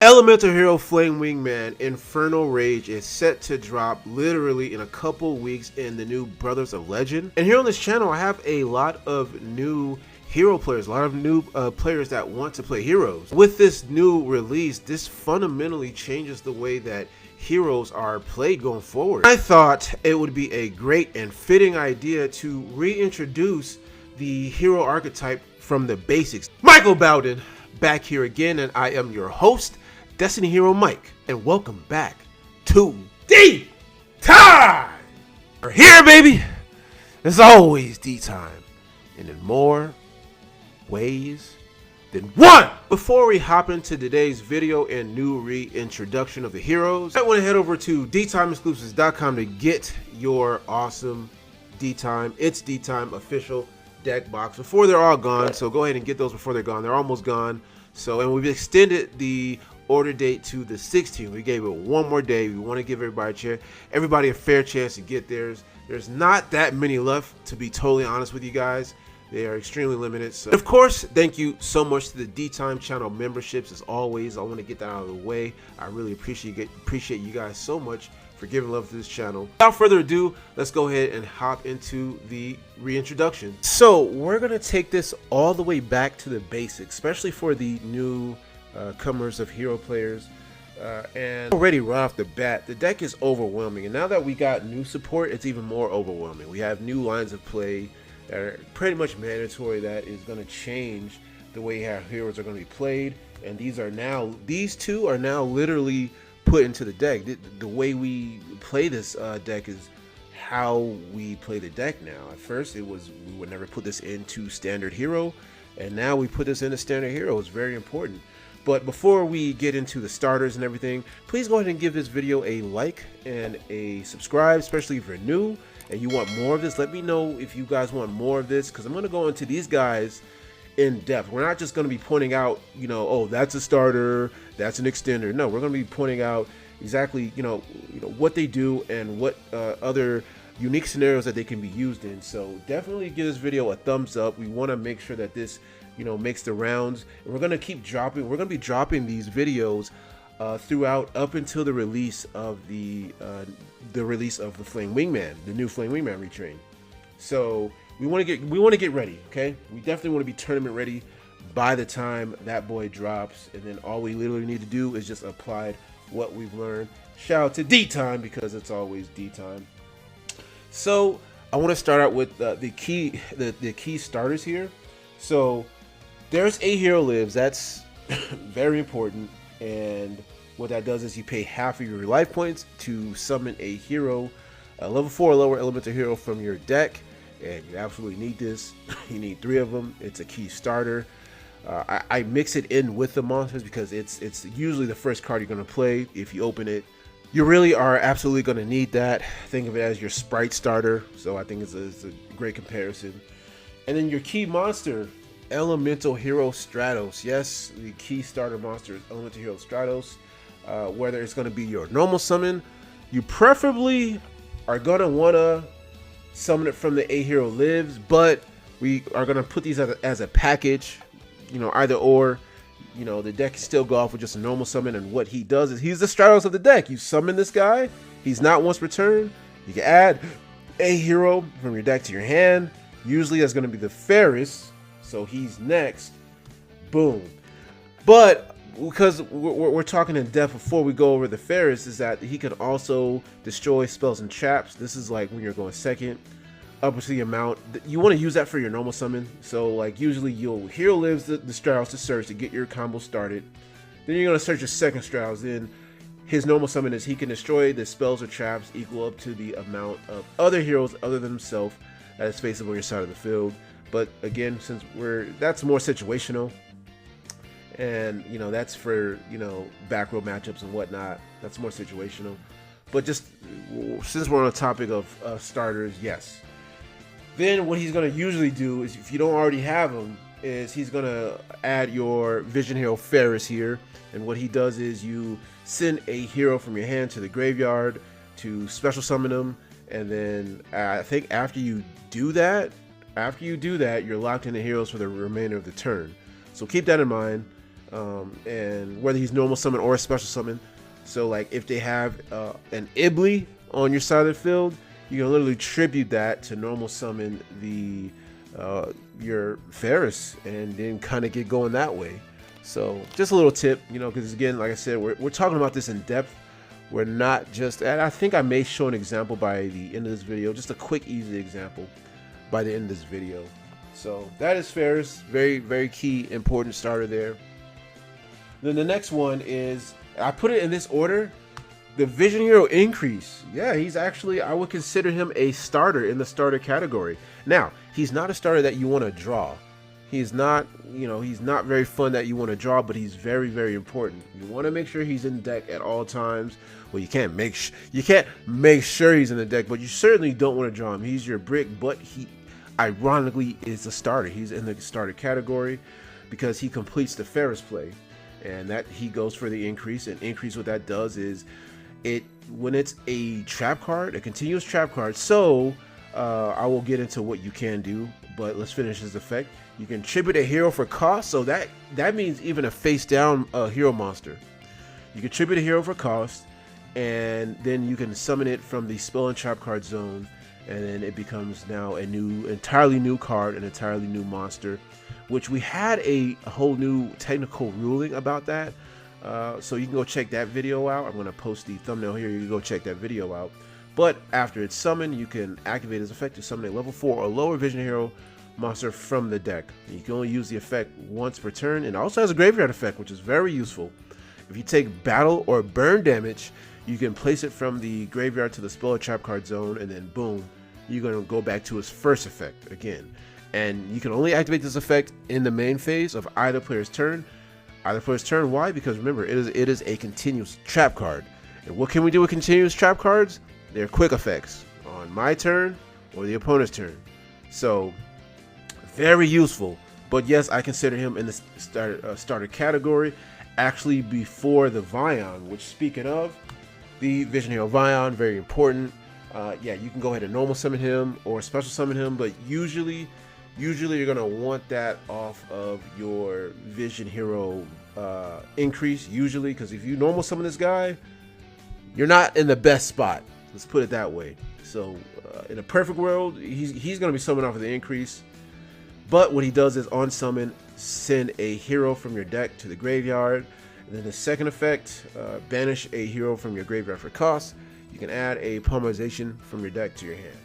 Elemental Hero Flame Wingman Infernal Rage is set to drop literally in a couple weeks in the new Brothers of Legend. And here on this channel, I have a lot of new hero players, a lot of new players that want to play heroes. With this new release, this fundamentally changes the way that heroes are played going forward. I thought it would be a great and fitting idea to reintroduce the hero archetype from the basics. Michael Bowden back here again, and I am your host, Destiny Hero Mike, and welcome back to D-Time! We're here, baby! It's always D-Time, and in more ways than one! Before we hop into today's video and new reintroduction of the heroes, I want to head over to DTimeExclusives.com to get your awesome D-Time, It's D-Time official deck box before they're all gone. So go ahead and get those before they're gone. They're almost gone. So, and we've extended the order date to the 16th. We gave it one more day. We want to give everybody a fair chance to get theirs. There's not that many left, to be totally honest with you guys. They are extremely limited. So, of course, thank you so much to the D-Time channel memberships. As always, I want to get that out of the way. I really appreciate you guys so much for giving love to this channel. Without further ado, let's go ahead and hop into the reintroduction. So we're gonna take this all the way back to the basics, especially for the new comers of hero players. And already right off the bat, the deck is overwhelming. And now that we got new support, it's even more overwhelming. We have new lines of play that are pretty much mandatory that is gonna change the way our heroes are gonna be played. And these two are now literally put into the deck. The way we play this deck is how we play the deck now. At first we would never put this into standard hero, and now we put this into standard hero. It's very important. But before we get into the starters and everything, please go ahead and give this video a like and a subscribe, especially if you're new and you want more of this. Let me know if you guys want more of this, because I'm going to go into these guys in depth. We're not just going to be pointing out, oh, that's a starter, that's an extender. No, we're going to be pointing out exactly, what they do and what other unique scenarios that they can be used in. So definitely give this video a thumbs up. We want to make sure that this, makes the rounds. And we're going to keep dropping. We're going to be dropping these videos throughout up until the release of the Flame Wingman, the new Flame Wingman retrain. So we want to get ready, okay? We definitely want to be tournament ready by the time that boy drops, and then all we literally need to do is just apply what we've learned. Shout out to D-Time, because it's always D-Time. So I want to start out with the key starters here. So there's a hero lives. That's very important, and what that does is you pay half of your life points to summon a hero, a level 4 or lower elemental hero from your deck. And you absolutely need this. You need 3 of them. It's a key starter. I mix it in with the monsters because it's usually the first card you're going to play. If you open it, you really are absolutely going to need that. Think of it as your sprite starter. So I think it's a great comparison. And then your key monster, Elemental Hero Stratos. Yes, the key starter monster is Elemental Hero Stratos. Whether it's going to be your normal summon, you preferably are going to want to summon it from the A Hero Lives, but we are going to put these as a package, either or. The deck can still go off with just a normal summon, and what he does is he's the Stratos of the deck. You summon this guy, he's not once returned. You can add a hero from your deck to your hand. Usually that's going to be the Ferris, so he's next. Boom. But because we're talking in depth before we go over the Ferris, is that he can also destroy spells and traps. This is like when you're going second up to the amount you want to use that for your normal summon. So like usually you'll hero lives the Stratos to search to get your combo started. Then you're going to search your second Stratos. Then his normal summon is he can destroy the spells or traps equal up to the amount of other heroes other than himself that is faceable on your side of the field. But again, since that's more situational, and that's for back row matchups and whatnot, that's more situational. But just since we're on the topic of starters, yes. Then what he's going to usually do is, if you don't already have him, is he's going to add your Vision Hero Ferris here. And what he does is you send a hero from your hand to the graveyard to special summon him, and then I think after you do that, you're locked into heroes for the remainder of the turn. So keep that in mind. and whether he's normal summon or a special summon. So like if they have an Ibly on your side of the field, you can literally tribute that to normal summon the your Ferris and then kind of get going that way. So just a little tip, you know, because again, like I said, we're talking about this in depth. We're not just, and I think I may show an example by the end of this video, just a quick, easy example by the end of this video. So that is Ferris, very, very key, important starter there. Then the next one is, I put it in this order, the Vision Hero Increase. Yeah, he's actually, I would consider him a starter in the starter category. Now, he's not a starter that you want to draw. He's not, you know, he's not very fun that you want to draw, but he's very, very important. You want to make sure he's in deck at all times. Well, you can't make sure he's in the deck, but you certainly don't want to draw him. He's your brick, but he ironically is a starter. He's in the starter category because he completes the Ferris play, and that he goes for the increase. And increase, what that does is when it's a trap card, a continuous trap card. So I will get into what you can do, but let's finish his effect. You can tribute a hero for cost, so that means even a face down hero monster. You can tribute a hero for cost, and then you can summon it from the spell and trap card zone, and then it becomes now a entirely new card, an entirely new monster, which we had a whole new technical ruling about that. So you can go check that video out. I'm going to post the thumbnail here. You can go check that video out. But after it's summoned, you can activate his effect to summon a level 4 or lower Vision Hero monster from the deck. You can only use the effect once per turn, and it also has a graveyard effect, which is very useful. If you take battle or burn damage, you can place it from the graveyard to the spell or trap card zone, and then boom, you're going to go back to his first effect again. And you can only activate this effect in the main phase of either player's turn. Why? Because remember, it is a continuous trap card. And what can we do with continuous trap cards? They're quick effects on my turn or the opponent's turn. So very useful. But yes, I consider him in the starter category, actually before the Vion, which, speaking of, the Vision Hero Vion, very important. Yeah, you can go ahead and normal summon him or special summon him, but usually you're gonna want that off of your Vision Hero increase, usually, because if you normal summon this guy, you're not in the best spot. Let's put it that way. So in a perfect world, he's gonna be summoned off of the increase. But what he does is on summon, send a hero from your deck to the graveyard. And then the second effect, banish a hero from your graveyard for cost. You can add a polymerization from your deck to your hand.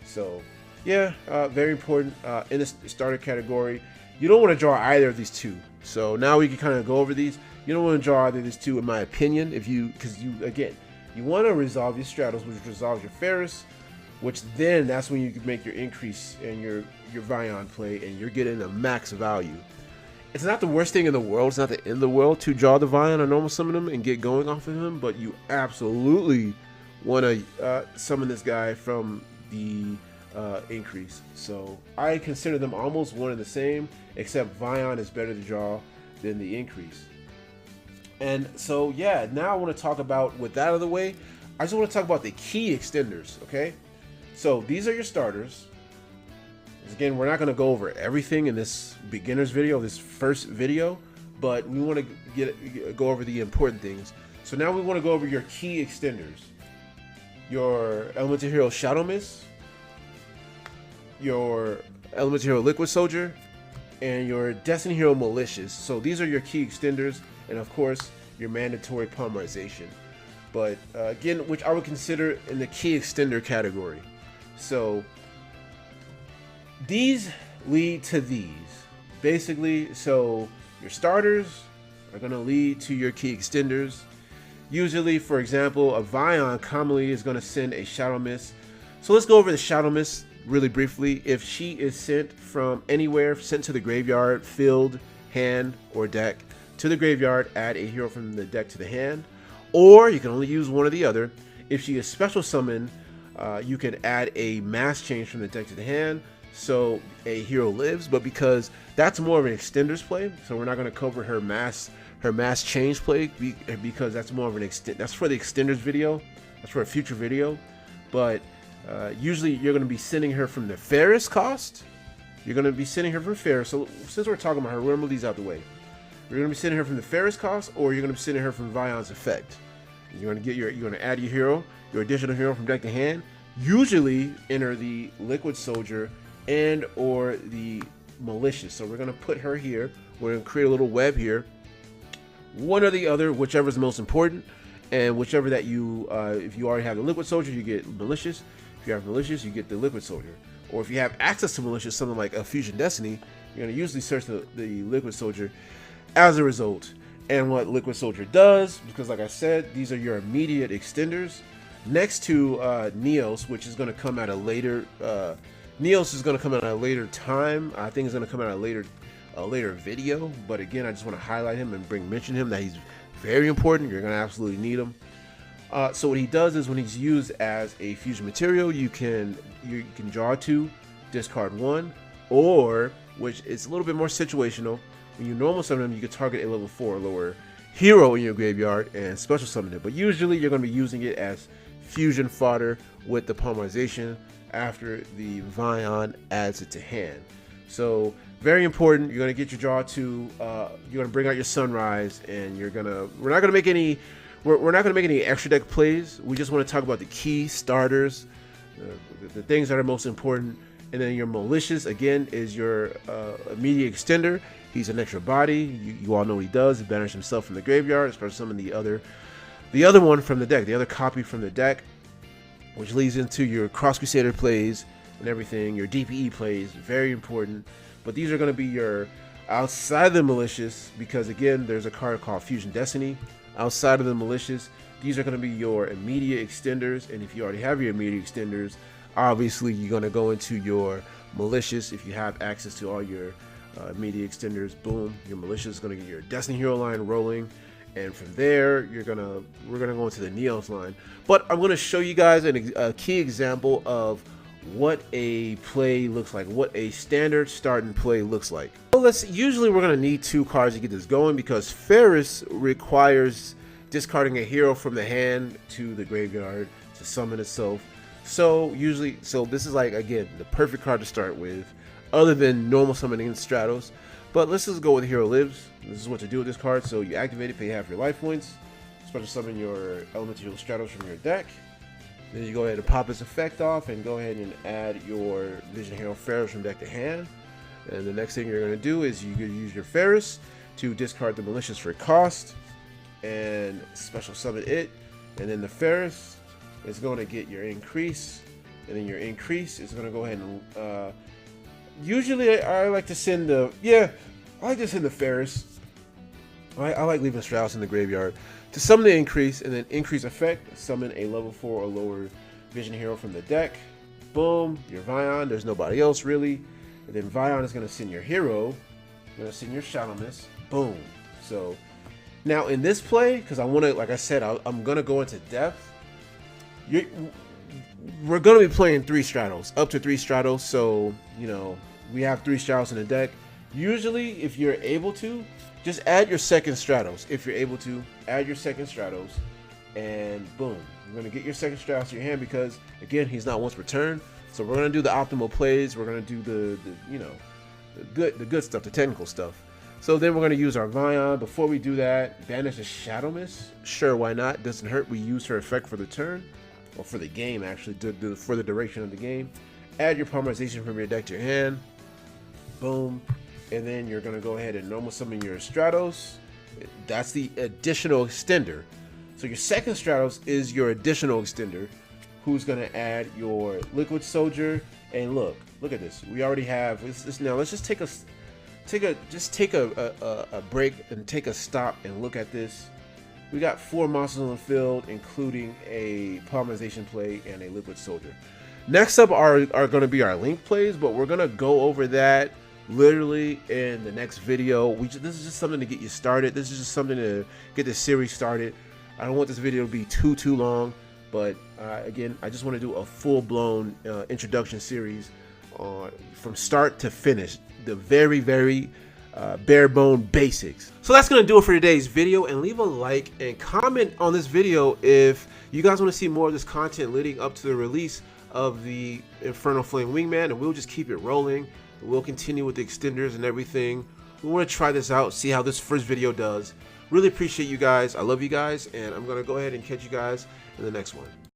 So yeah, very important in the starter category. You don't want to draw either of these two. So now we can kind of go over these. You don't want to draw either of these two, in my opinion, because you want to resolve your Stratos, which resolves your Ferris, which then that's when you can make your increase and your Vion play, and you're getting a max value. It's not the worst thing in the world. It's not the end of the world to draw the Vion or normal summon him and get going off of him, but you absolutely want to summon this guy from the increase. So I consider them almost one and the same, except Vion is better to draw than the increase. And so yeah, now I want to talk about, with that out of the way, I just want to talk about the key extenders. Okay, so these are your starters. Again, we're not going to go over everything in this beginner's video, this first video, but we want to go over the important things. So now we want to go over your key extenders. Your Elemental Hero Shadow Mist, your Elemental Hero Liquid Soldier, and your Destiny Hero Malicious. So these are your key extenders, and of course your mandatory polymerization. But again, which I would consider in the key extender category. So these lead to these. Basically, so your starters are going to lead to your key extenders. Usually, for example, a Vion commonly is going to send a Shadow Mist. So let's go over the Shadow Mist really briefly. If she is sent from anywhere, sent to the graveyard, field, hand, or deck, to the graveyard, add a hero from the deck to the hand. Or you can only use one or the other. If she is special summoned, you can add a mass change from the deck to the hand, so a hero lives. But because that's more of an extenders play, so we're not going to cover her mass change play, because that's more of an that's for the extenders video, that's for a future video. But usually you're going to be sending her from the Ferris cost. You're going to be sending her from Ferris. So since we're talking about her, we're going to move these out the way. You're gonna be sending her from the Ferris cost, or you're gonna be sending her from Vion's effect. You're gonna add your hero, your additional hero from deck to hand. Usually enter the Liquid Soldier and or the Malicious. So we're gonna put her here. We're gonna create a little web here. One or the other, whichever is most important, and whichever that you, if you already have the Liquid Soldier, you get Malicious. If you have Malicious, you get the Liquid Soldier. Or if you have access to Malicious, something like a Fusion Destiny, you're gonna usually search the Liquid Soldier as a result. And what Liquid Soldier does, because like I said, these are your immediate extenders. Next to Neos, which is gonna come at a later, Neos is gonna come at a later time. I think it's gonna come at a later video, but again, I just want to highlight him and mention him, that he's very important. You're going to absolutely need him. So what he does is when he's used as a fusion material, you can draw 2, discard 1, or, which is a little bit more situational, when you normal summon him, you can target a level 4 or lower hero in your graveyard and special summon it. But usually you're going to be using it as fusion fodder with the polymerization after the Vion adds it to hand. So very important. You're gonna get your draw 2. You're gonna bring out your Sunrise, and we're not gonna make any extra deck plays. We just want to talk about the key starters, the things that are most important. And then your Malicious, again, is your immediate extender. He's an extra body. You all know what he does. He banishes himself from the graveyard, especially some of the other one from the deck, the other copy from the deck, which leads into your Cross Crusader plays and everything, your DPE plays, very important. But these are going to be your outside the Malicious, because again, there's a card called Fusion Destiny. Outside of the Malicious, these are going to be your immediate extenders. And if you already have your immediate extenders, obviously you're going to go into your Malicious. If you have access to all your immediate extenders, boom, your Malicious is going to get your Destiny Hero line rolling. And from there, we're gonna go into the Neos line. But I'm gonna show you guys a key example of what a play looks like, what a standard starting play looks like. So usually we're gonna need 2 cards to get this going, because Ferris requires discarding a hero from the hand to the graveyard to summon itself. So this is like, again, the perfect card to start with, other than normal summoning in Stratos. But let's just go with Hero Lives. This is what to do with this card. So you activate it, pay half your life points, special summon your Elemental Stratos from your deck. Then you go ahead and pop its effect off and go ahead and add your Vision Hero Ferris from deck to hand. And the next thing you're going to do is you're going to use your Ferris to discard the Malicious for cost and special summon it. And then the Ferris is going to get your increase. And then your increase is going to go ahead and... usually I like to send the... I like to send the Ferris. I like leaving Stratos in the graveyard to summon the increase, and then increase effect, summon a level 4 or lower Vision Hero from the deck. Boom, your Vion, there's nobody else really. And then Vion is going to send your hero, going to send your Shadow Mist. Boom. So now in this play, because I want to, like I said, I'm going to go into depth. We're going to be playing 3 Stratos, up to 3 Stratos. So, you know, we have 3 Stratos in the deck. Usually, if you're able to, just add your second Stratos. If you're able to, add your second Stratos, and boom, you're gonna get your second Stratos to your hand, because again, he's not once per turn. So we're gonna do the optimal plays. We're gonna do the good stuff, the technical stuff. So then we're gonna use our Vion. Before we do that, banish a Shadow Mist. Sure, why not? Doesn't hurt. We use her effect for the turn, or for the game actually, for the duration of the game. Add your polymerization from your deck to your hand. Boom. And then you're going to go ahead and normal summon your Stratos. That's the additional extender. So your second Stratos is your additional extender, who's going to add your Liquid Soldier. And look at this. We already have this. Now let's just take a break and take a stop and look at this. We got 4 monsters on the field, including a polymerization play and a Liquid Soldier. Next up are going to be our link plays, but we're going to go over that literally in the next video. This is just something to get you started. This is just something to get this series started. I don't want this video to be too long, but again, I just want to do a full-blown introduction series from start to finish, the very bare bone basics. So that's gonna do it for today's video, and leave a like and comment on this video if you guys want to see more of this content leading up to the release of the Infernal Flame Wingman, and we'll just keep it rolling. We'll continue with the extenders and everything We want to try this out, see how this first video does. Really appreciate you guys. I love you guys, and I'm going to go ahead and catch you guys in the next one.